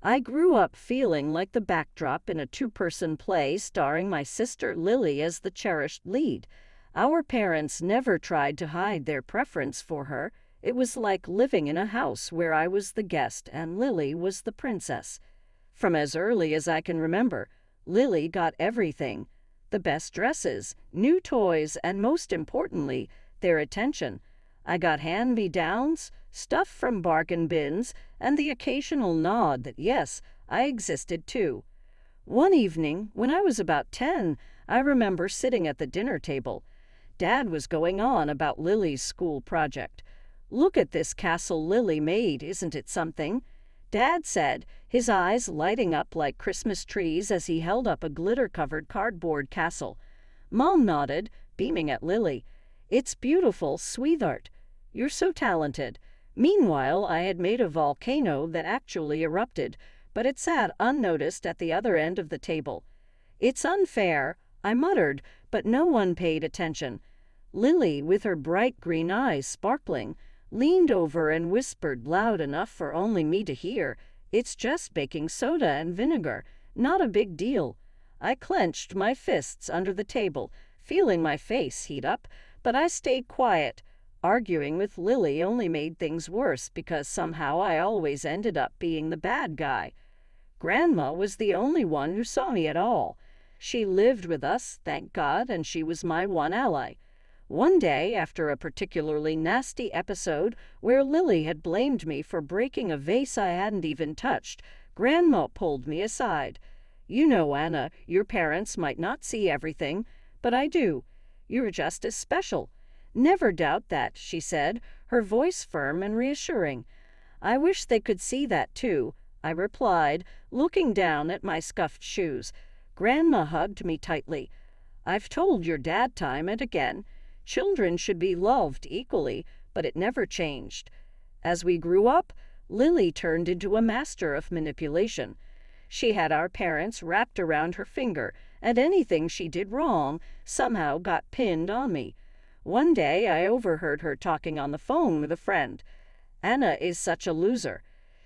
I grew up feeling like the backdrop in a two-person play starring my sister Lily as the cherished lead. Our parents never tried to hide their preference for her. It was like living in a house where I was the guest and Lily was the princess. From as early as I can remember, Lily got everything: the best dresses, new toys, and most importantly, their attention. I got hand-me-downs, stuff from bargain bins, and the occasional nod that yes, I existed too. One evening, when I was about 10, I remember sitting at the dinner table. Dad was going on about Lily's school project. "Look at this castle Lily made, isn't it something?" Dad said, his eyes lighting up like Christmas trees as he held up a glitter-covered cardboard castle. Mom nodded, beaming at Lily. "It's beautiful, sweetheart. You're so talented." Meanwhile, I had made a volcano that actually erupted, but it sat unnoticed at the other end of the table. "It's unfair," I muttered, but no one paid attention. Lily, with her bright green eyes sparkling, leaned over and whispered loud enough for only me to hear, "It's just baking soda and vinegar. Not a big deal." I clenched my fists under the table, feeling my face heat up, but I stayed quiet. Arguing with Lily only made things worse because somehow I always ended up being the bad guy. Grandma was the only one who saw me at all. She lived with us, thank God, and she was my one ally. One day, after a particularly nasty episode where Lily had blamed me for breaking a vase I hadn't even touched, Grandma pulled me aside. "You know, Anna, your parents might not see everything, but I do. You're just as special. Never doubt that," she said, her voice firm and reassuring. "I wish they could see that too," I replied, looking down at my scuffed shoes. Grandma hugged me tightly. "I've told your dad time and again. Children should be loved equally," but it never changed. As we grew up, Lily turned into a master of manipulation. She had our parents wrapped around her finger, and anything she did wrong somehow got pinned on me. One day, I overheard her talking on the phone with a friend. "Anna is such a loser.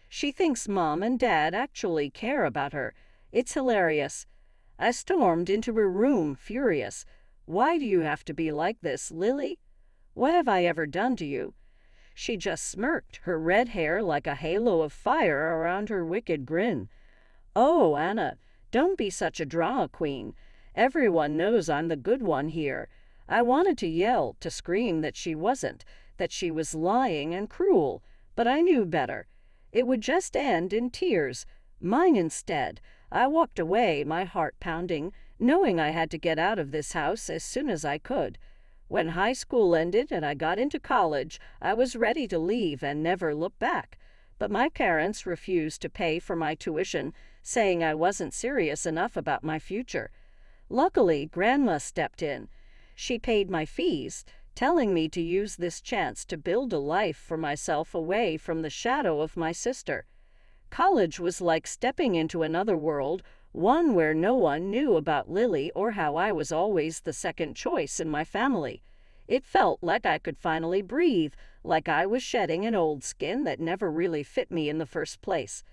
She thinks Mom and Dad actually care about her. It's hilarious." I stormed into her room, furious. "Why do you have to be like this, Lily? What have I ever done to you?" She just smirked, her red hair like a halo of fire around her wicked grin. "Oh, Anna, don't be such a drama queen. Everyone knows I'm the good one here." I wanted to yell, to scream that she wasn't, that she was lying and cruel, but I knew better. It would just end in tears, mine instead. I walked away, my heart pounding, knowing I had to get out of this house as soon as I could. When high school ended and I got into college, I was ready to leave and never look back. But my parents refused to pay for my tuition, saying I wasn't serious enough about my future. Luckily, Grandma stepped in. She paid my fees, telling me to use this chance to build a life for myself away from the shadow of my sister. College was like stepping into another world, one where no one knew about Lily or how I was always the second choice in my family. It felt like I could finally breathe, like I was shedding an old skin that never really fit me in the first place.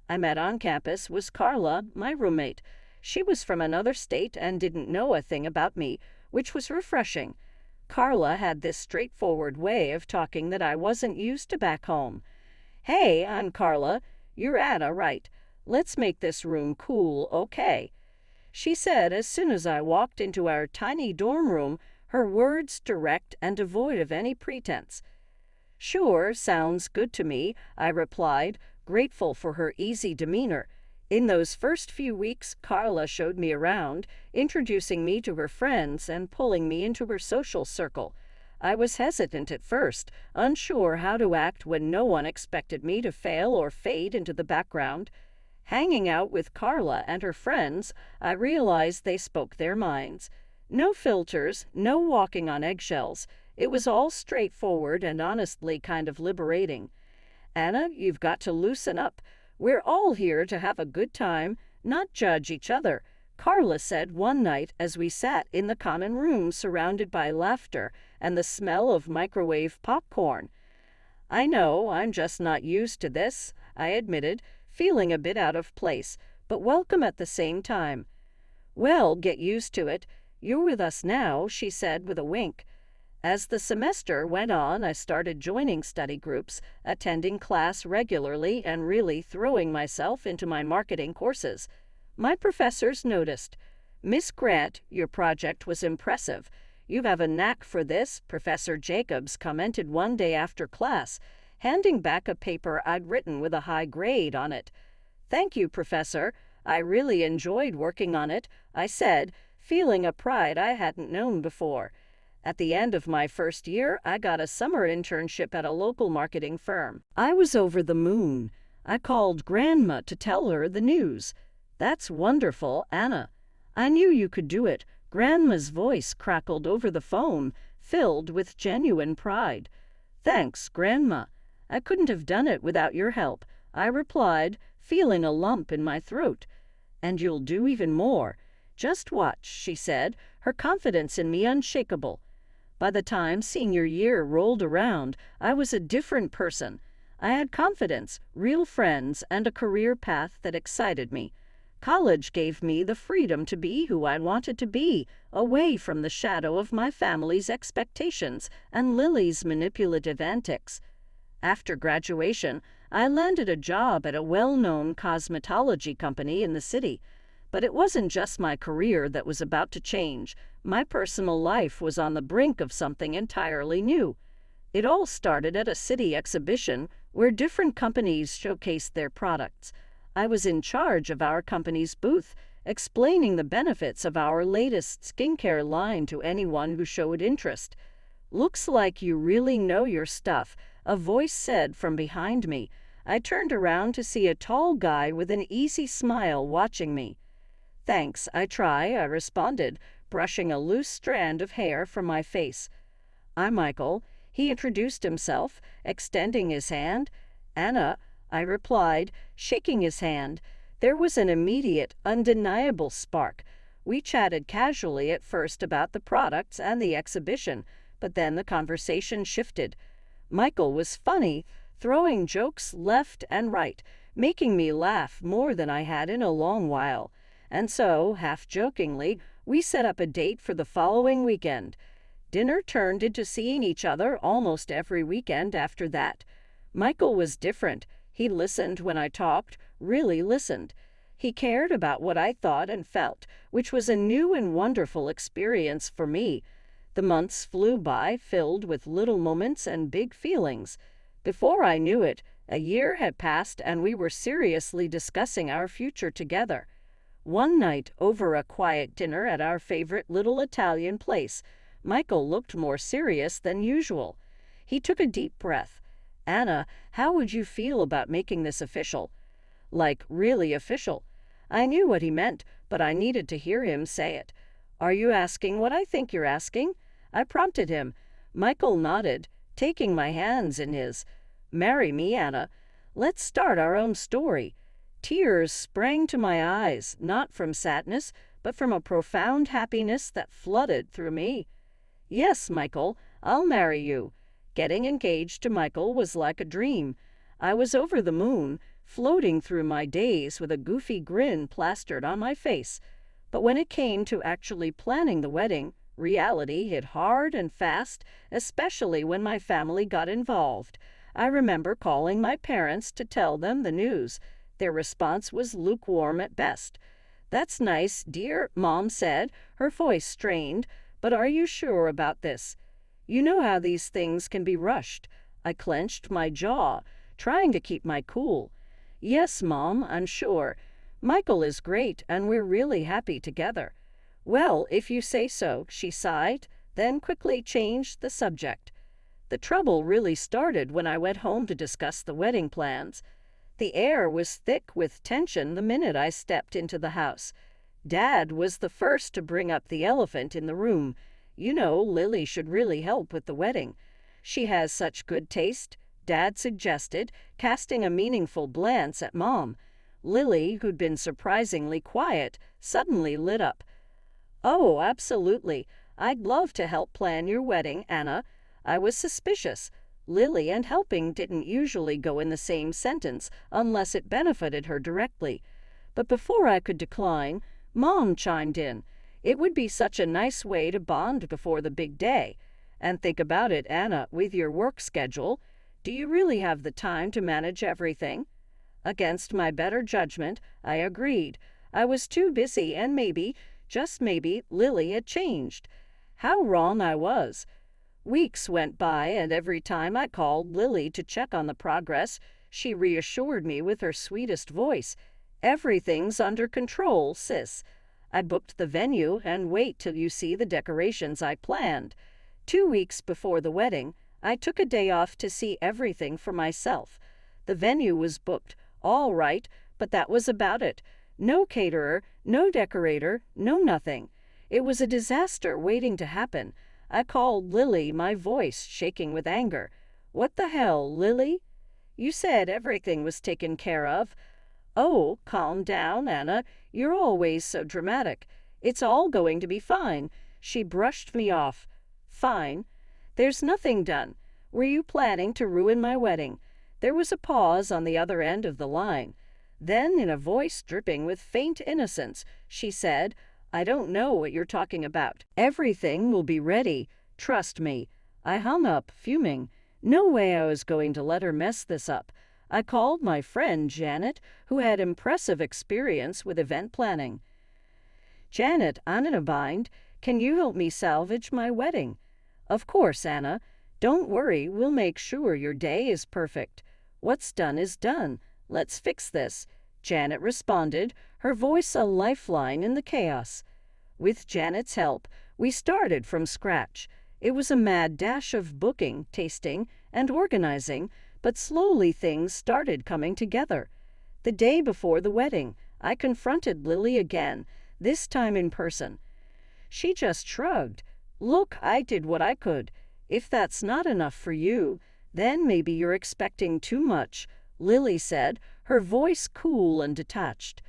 I met on campus was Carla, my roommate. She was from another state and didn't know a thing about me, which was refreshing. Carla had this straightforward way of talking that I wasn't used to back home. "Hey, I'm Carla. You're Anna, right? Let's make this room cool, okay?" she said as soon as I walked into our tiny dorm room, her words direct and devoid of any pretense. "Sure, sounds good to me," I replied, grateful for her easy demeanor. In those first few weeks, Carla showed me around, introducing me to her friends and pulling me into her social circle. I was hesitant at first, unsure how to act when no one expected me to fail or fade into the background. Hanging out with Carla and her friends, I realized they spoke their minds. No filters, no walking on eggshells. It was all straightforward and honestly kind of liberating. "Anna, you've got to loosen up. We're all here to have a good time, not judge each other," Carla said one night as we sat in the common room surrounded by laughter and the smell of microwave popcorn. "I know, I'm just not used to this," I admitted, feeling a bit out of place, but welcome at the same time. "Well, get used to it. You're with us now," she said with a wink. As the semester went on, I started joining study groups, attending class regularly, and really throwing myself into my marketing courses. My professors noticed. "Miss Grant, your project was impressive. You have a knack for this," Professor Jacobs commented one day after class, handing back a paper I'd written with a high grade on it. "Thank you, Professor. I really enjoyed working on it," I said, feeling a pride I hadn't known before. At the end of my first year, I got a summer internship at a local marketing firm. I was over the moon. I called Grandma to tell her the news. "That's wonderful, Anna. I knew you could do it." Grandma's voice crackled over the phone, filled with genuine pride. "Thanks, Grandma. I couldn't have done it without your help," I replied, feeling a lump in my throat. "And you'll do even more. Just watch," she said, her confidence in me unshakable. By the time senior year rolled around, I was a different person. I had confidence, real friends, and a career path that excited me. College gave me the freedom to be who I wanted to be, away from the shadow of my family's expectations and Lily's manipulative antics. After graduation, I landed a job at a well-known cosmetology company in the city. But it wasn't just my career that was about to change. My personal life was on the brink of something entirely new. It all started at a city exhibition where different companies showcased their products. I was in charge of our company's booth, explaining the benefits of our latest skincare line to anyone who showed interest. "Looks like you really know your stuff," a voice said from behind me. I turned around to see a tall guy with an easy smile watching me. "Thanks, I try," I responded, brushing a loose strand of hair from my face. "I'm Michael," he introduced himself, extending his hand. "Anna," I replied, shaking his hand. There was an immediate, undeniable spark. We chatted casually at first about the products and the exhibition, but then the conversation shifted. Michael was funny, throwing jokes left and right, making me laugh more than I had in a long while. And so, half-jokingly, we set up a date for the following weekend. Dinner turned into seeing each other almost every weekend after that. Michael was different. He listened when I talked, really listened. He cared about what I thought and felt, which was a new and wonderful experience for me. The months flew by, filled with little moments and big feelings. Before I knew it, a year had passed and we were seriously discussing our future together. One night, over a quiet dinner at our favorite little Italian place, Michael looked more serious than usual. He took a deep breath. "Anna, how would you feel about making this official?" Like, really official. I knew what he meant, but I needed to hear him say it. "Are you asking what I think you're asking?" I prompted him. Michael nodded, taking my hands in his. "Marry me, Anna. Let's start our own story." Tears sprang to my eyes, not from sadness, but from a profound happiness that flooded through me. "Yes, Michael, I'll marry you." Getting engaged to Michael was like a dream. I was over the moon, floating through my days with a goofy grin plastered on my face. But when it came to actually planning the wedding, reality hit hard and fast, especially when my family got involved. I remember calling my parents to tell them the news. Their response was lukewarm at best. "That's nice, dear," Mom said, her voice strained, "but are you sure about this? You know how these things can be rushed." I clenched my jaw, trying to keep my cool. "Yes, Mom, I'm sure. Michael is great, and we're really happy together." "Well, if you say so," she sighed, then quickly changed the subject. The trouble really started when I went home to discuss the wedding plans. The air was thick with tension the minute I stepped into the house. Dad was the first to bring up the elephant in the room. "You know, Lily should really help with the wedding. She has such good taste," Dad suggested, casting a meaningful glance at Mom. Lily, who'd been surprisingly quiet, suddenly lit up. "Oh, absolutely. I'd love to help plan your wedding, Anna." I was suspicious. Lily and helping didn't usually go in the same sentence unless it benefited her directly. But before I could decline, Mom chimed in. It would be such a nice way to bond before the big day. And think about it, Anna, with your work schedule, do you really have the time to manage everything? Against my better judgment, I agreed. I was too busy, and maybe, just maybe, Lily had changed. How wrong I was. Weeks went by, and every time I called Lily to check on the progress, she reassured me with her sweetest voice. Everything's under control, sis. I booked the venue, and wait till you see the decorations I planned. 2 weeks before the wedding, I took a day off to see everything for myself. The venue was booked, all right, but that was about it. No caterer, no decorator, no nothing. It was a disaster waiting to happen. I called Lily, my voice shaking with anger. What the hell, Lily? You said everything was taken care of. Oh, calm down, Anna. You're always so dramatic. It's all going to be fine. She brushed me off. Fine. There's nothing done. Were you planning to ruin my wedding? There was a pause on the other end of the line. Then, in a voice dripping with faint innocence, she said, I don't know what you're talking about. Everything will be ready. Trust me. I hung up, fuming. No way I was going to let her mess this up. I called my friend Janet, who had impressive experience with event planning. Janet, I'm in a bind. Can you help me salvage my wedding? Of course, Anna. Don't worry, we'll make sure your day is perfect. What's done is done. Let's fix this. Janet responded, her voice a lifeline in the chaos. With Janet's help, we started from scratch. It was a mad dash of booking, tasting, and organizing, but slowly things started coming together. The day before the wedding, I confronted Lily again, this time in person. She just shrugged. Look, I did what I could. If that's not enough for you, then maybe you're expecting too much, Lily said, her voice cool and detached.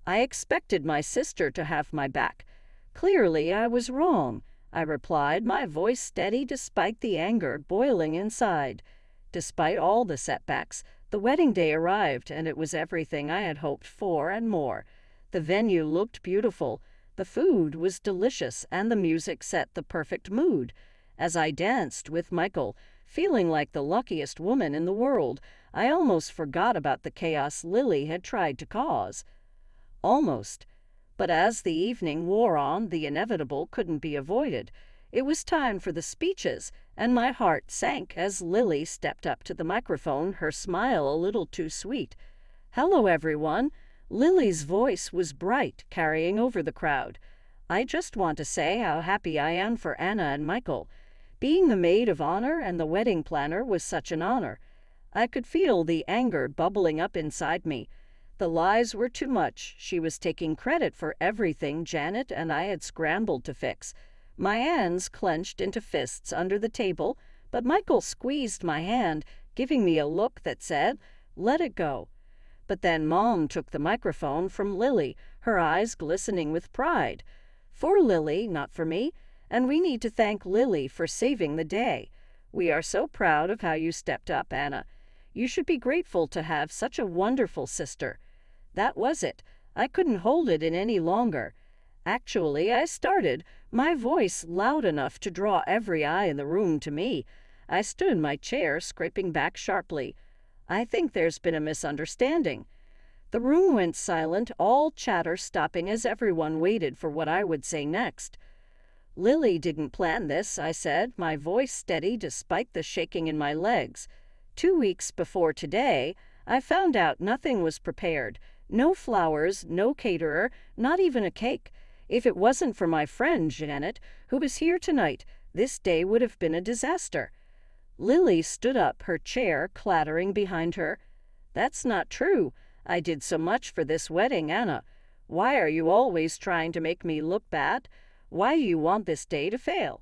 I expected my sister to have my back. Clearly I was wrong, I replied, my voice steady despite the anger boiling inside. Despite all the setbacks, the wedding day arrived, and it was everything I had hoped for and more. The venue looked beautiful, the food was delicious, and the music set the perfect mood. As I danced with Michael, feeling like the luckiest woman in the world, I almost forgot about the chaos Lily had tried to cause. Almost. But as the evening wore on, the inevitable couldn't be avoided. It was time for the speeches, and my heart sank as Lily stepped up to the microphone, her smile a little too sweet. Hello, everyone. Lily's voice was bright, carrying over the crowd. I just want to say how happy I am for Anna and Michael. Being the maid of honor and the wedding planner was such an honor. I could feel the anger bubbling up inside me. The lies were too much. She was taking credit for everything Janet and I had scrambled to fix. My hands clenched into fists under the table, but Michael squeezed my hand, giving me a look that said, "Let it go." But then Mom took the microphone from Lily, her eyes glistening with pride. For Lily, not for me, and we need to thank Lily for saving the day. We are so proud of how you stepped up, Anna. You should be grateful to have such a wonderful sister. That was it. I couldn't hold it in any longer. Actually, I started, my voice loud enough to draw every eye in the room to me. I stood in my chair, scraping back sharply. I think there's been a misunderstanding. The room went silent, all chatter stopping as everyone waited for what I would say next. Lily didn't plan this, I said, my voice steady despite the shaking in my legs. 2 weeks before today, I found out nothing was prepared. No flowers, no caterer, not even a cake. If it wasn't for my friend Janet, who was here tonight, this day would have been a disaster. Lily stood up, her chair clattering behind her. That's not true. I did so much for this wedding, Anna. Why are you always trying to make me look bad? Why do you want this day to fail?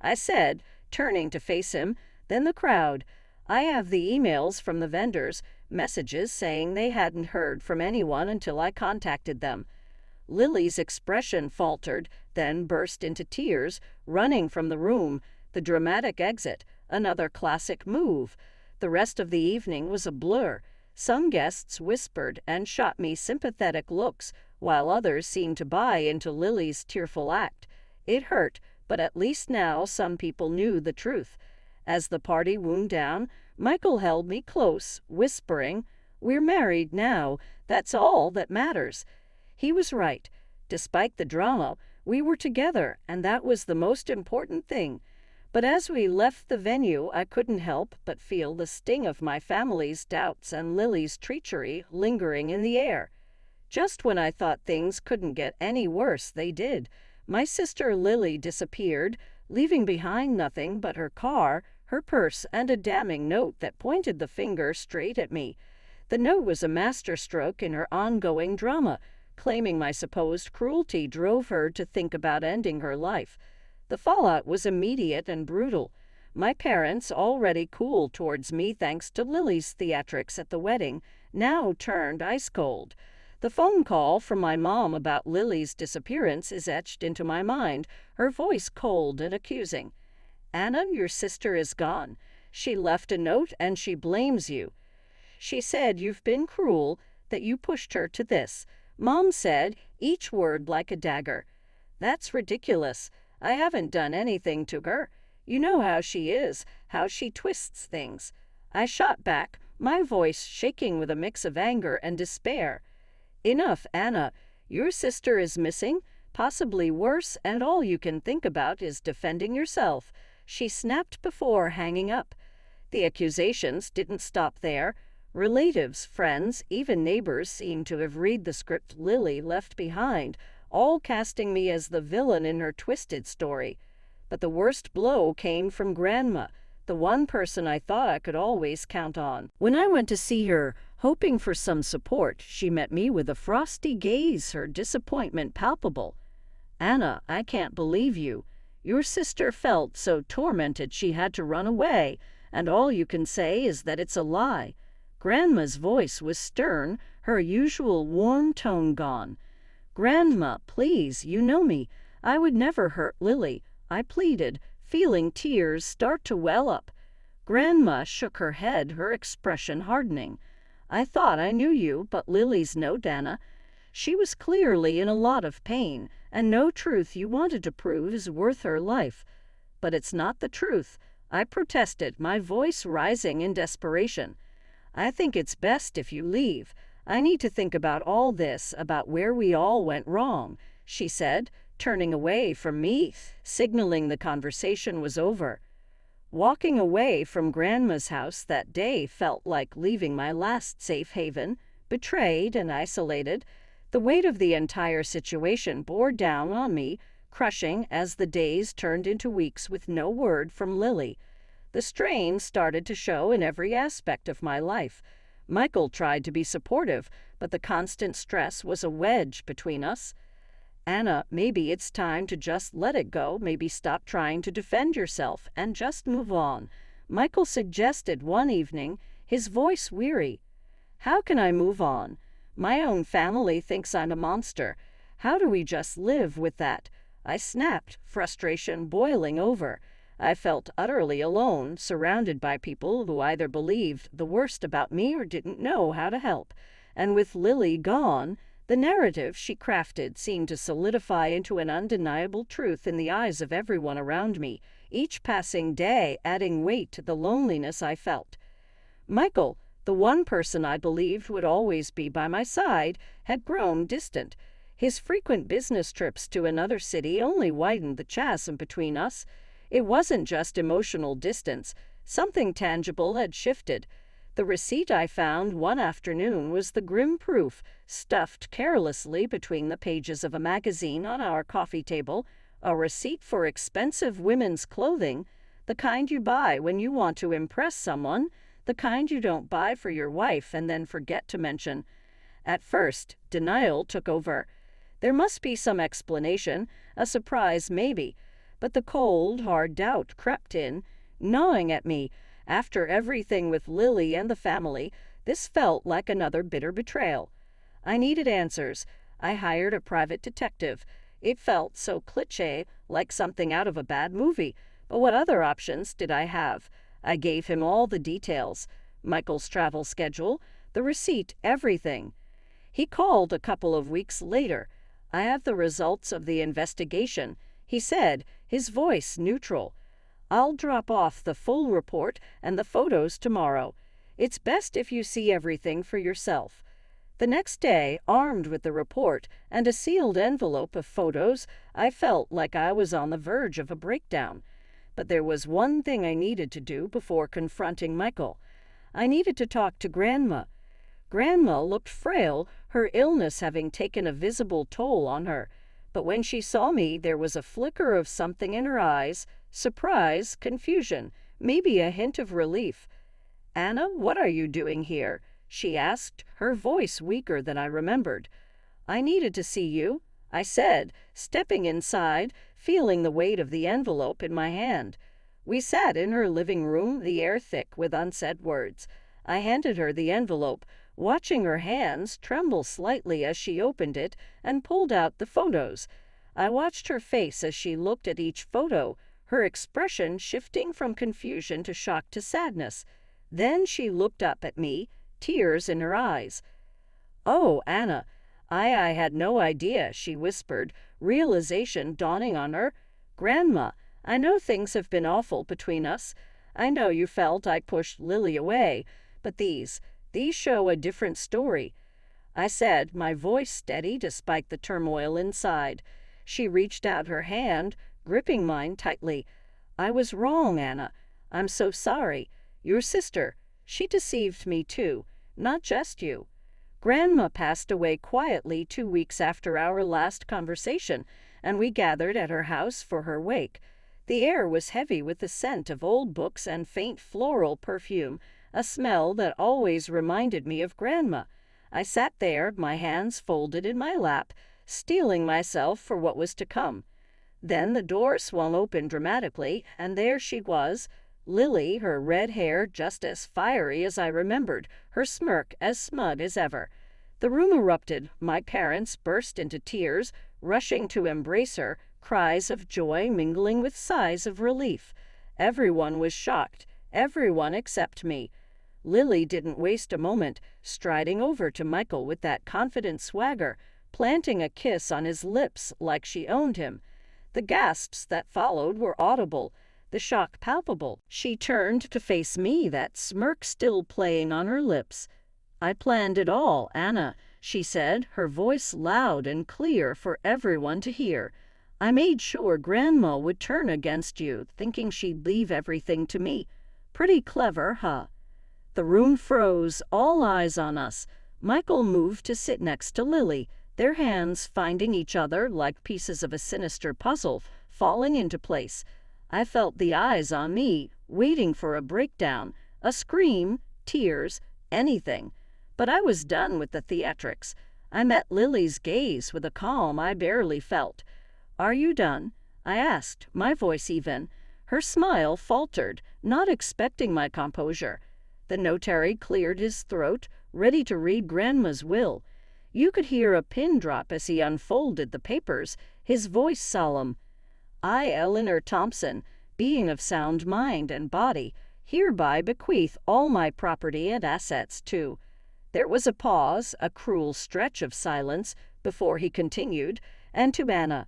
I said, turning to face him, then the crowd. I have the emails from the vendors, messages saying they hadn't heard from anyone until I contacted them. Lily's expression faltered, then burst into tears, running from the room, the dramatic exit. Another classic move. The rest of the evening was a blur. Some guests whispered and shot me sympathetic looks, while others seemed to buy into Lily's tearful act. It hurt, but at least now some people knew the truth. As the party wound down, Michael held me close, whispering, "We're married now. That's all that matters." He was right. Despite the drama, we were together, and that was the most important thing. But as we left the venue, I couldn't help but feel the sting of my family's doubts and Lily's treachery lingering in the air. Just when I thought things couldn't get any worse, they did. My sister Lily disappeared, leaving behind nothing but her car, her purse, and a damning note that pointed the finger straight at me. The note was a masterstroke in her ongoing drama, claiming my supposed cruelty drove her to think about ending her life. The fallout was immediate and brutal. My parents, already cool towards me thanks to Lily's theatrics at the wedding, now turned ice cold. The phone call from my mom about Lily's disappearance is etched into my mind, her voice cold and accusing. "Anna, your sister is gone. She left a note and she blames you. She said you've been cruel, that you pushed her to this." Mom said, each word like a dagger. "That's ridiculous. I haven't done anything to her. You know how she is, how she twists things." I shot back, my voice shaking with a mix of anger and despair. "Enough, Anna. Your sister is missing, possibly worse, and all you can think about is defending yourself," she snapped before hanging up. The accusations didn't stop there. Relatives, friends, even neighbors seemed to have read the script Lily left behind, all casting me as the villain in her twisted story. But the worst blow came from Grandma, the one person I thought I could always count on. When I went to see her, hoping for some support, she met me with a frosty gaze, her disappointment palpable. "Anna, I can't believe you. Your sister felt so tormented she had to run away, and all you can say is that it's a lie." Grandma's voice was stern, her usual warm tone gone. "Grandma, please, you know me. I would never hurt Lily," I pleaded, feeling tears start to well up. Grandma shook her head, her expression hardening. "I thought I knew you, but Lily's no Anna. She was clearly in a lot of pain, and no truth you wanted to prove is worth her life." "But it's not the truth," I protested, my voice rising in desperation. "I think it's best if you leave. I need to think about all this, about where we all went wrong," she said, turning away from me, signaling the conversation was over. Walking away from Grandma's house that day felt like leaving my last safe haven, betrayed and isolated. The weight of the entire situation bore down on me, crushing as the days turned into weeks with no word from Lily. The strain started to show in every aspect of my life. Michael tried to be supportive, but the constant stress was a wedge between us. "Anna, maybe it's time to just let it go, maybe stop trying to defend yourself and just move on," Michael suggested one evening, his voice weary. "How can I move on? My own family thinks I'm a monster. How do we just live with that?" I snapped, frustration boiling over. I felt utterly alone, surrounded by people who either believed the worst about me or didn't know how to help. And with Lily gone, the narrative she crafted seemed to solidify into an undeniable truth in the eyes of everyone around me, each passing day adding weight to the loneliness I felt. Michael, the one person I believed would always be by my side, had grown distant. His frequent business trips to another city only widened the chasm between us. It wasn't just emotional distance. Something tangible had shifted. The receipt I found one afternoon was the grim proof, stuffed carelessly between the pages of a magazine on our coffee table, a receipt for expensive women's clothing, the kind you buy when you want to impress someone, the kind you don't buy for your wife and then forget to mention. At first, denial took over. There must be some explanation, a surprise maybe. But the cold, hard doubt crept in, gnawing at me. After everything with Lily and the family, this felt like another bitter betrayal. I needed answers. I hired a private detective. It felt so cliché, like something out of a bad movie. But what other options did I have? I gave him all the details: Michael's travel schedule, the receipt, everything. He called a couple of weeks later. "I have the results of the investigation," he said, his voice neutral. "I'll drop off the full report and the photos tomorrow. It's best if you see everything for yourself." The next day, armed with the report and a sealed envelope of photos, I felt like I was on the verge of a breakdown. But there was one thing I needed to do before confronting Michael. I needed to talk to Grandma. Grandma looked frail, her illness having taken a visible toll on her. But when she saw me, there was a flicker of something in her eyes: surprise, confusion, maybe a hint of relief. "Anna, what are you doing here?" she asked, her voice weaker than I remembered. "I needed to see you," I said, stepping inside, feeling the weight of the envelope in my hand. We sat in her living room, the air thick with unsaid words. I handed her the envelope, watching her hands tremble slightly as she opened it and pulled out the photos. I watched her face as she looked at each photo, her expression shifting from confusion to shock to sadness. Then she looked up at me, tears in her eyes. "Oh, Anna, I had no idea," she whispered, realization dawning on her. "Grandma, I know things have been awful between us. I know you felt I pushed Lily away, but these show a different story." I said, my voice steady despite the turmoil inside. She reached out her hand, gripping mine tightly. "I was wrong, Anna. I'm so sorry. Your sister, she deceived me too, not just you." Grandma passed away quietly 2 weeks after our last conversation, and we gathered at her house for her wake. The air was heavy with the scent of old books and faint floral perfume, a smell that always reminded me of Grandma. I sat there, my hands folded in my lap, steeling myself for what was to come. Then the door swung open dramatically, and there she was, Lily, her red hair just as fiery as I remembered, her smirk as smug as ever. The room erupted. My parents burst into tears, rushing to embrace her, cries of joy mingling with sighs of relief. Everyone was shocked, everyone except me. Lily didn't waste a moment, striding over to Michael with that confident swagger, planting a kiss on his lips like she owned him. The gasps that followed were audible, the shock palpable. She turned to face me, that smirk still playing on her lips. "I planned it all, Anna," she said, her voice loud and clear for everyone to hear. "I made sure Grandma would turn against you, thinking she'd leave everything to me. Pretty clever, huh?" The room froze, all eyes on us. Michael moved to sit next to Lily, their hands finding each other like pieces of a sinister puzzle, falling into place. I felt the eyes on me, waiting for a breakdown, a scream, tears, anything. But I was done with the theatrics. I met Lily's gaze with a calm I barely felt. "Are you done?" I asked, my voice even. Her smile faltered, not expecting my composure. The notary cleared his throat, ready to read Grandma's will. You could hear a pin drop as he unfolded the papers, his voice solemn. "I, Eleanor Thompson, being of sound mind and body, hereby bequeath all my property and assets to—" There was a pause, a cruel stretch of silence, before he continued, "and to Anna."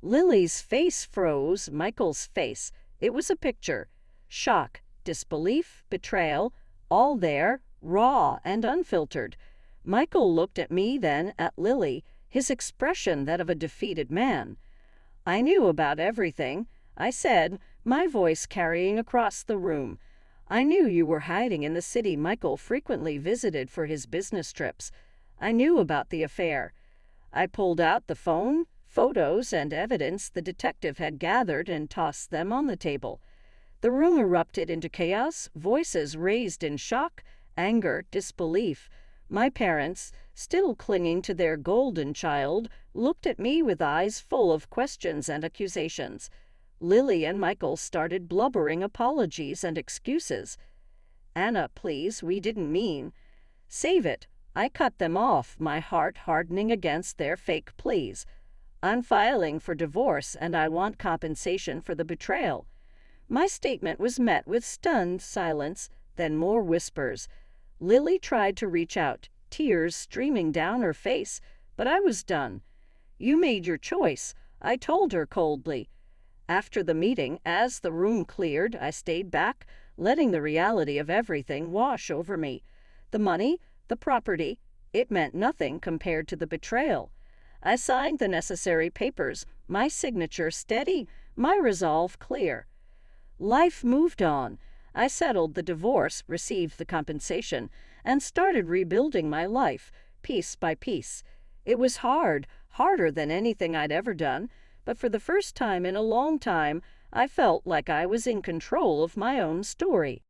Lily's face froze, Michael's face. It was a picture. Shock, disbelief, betrayal, all there, raw and unfiltered. Michael looked at me, then at Lily, his expression that of a defeated man. "I knew about everything," I said, my voice carrying across the room. "I knew you were hiding in the city Michael frequently visited for his business trips. I knew about the affair." I pulled out the phone, photos, and evidence the detective had gathered and tossed them on the table. The room erupted into chaos, voices raised in shock, anger, disbelief. My parents, still clinging to their golden child, looked at me with eyes full of questions and accusations. Lily and Michael started blubbering apologies and excuses. "Anna, please, we didn't mean—" "Save it." I cut them off, my heart hardening against their fake pleas. "I'm filing for divorce, and I want compensation for the betrayal." My statement was met with stunned silence, then more whispers. Lily tried to reach out, tears streaming down her face, but I was done. "You made your choice," I told her coldly. After the meeting, as the room cleared, I stayed back, letting the reality of everything wash over me. The money, the property, it meant nothing compared to the betrayal. I signed the necessary papers, my signature steady, my resolve clear. Life moved on. I settled the divorce, received the compensation, and started rebuilding my life, piece by piece. It was hard, harder than anything I'd ever done, but for the first time in a long time, I felt like I was in control of my own story.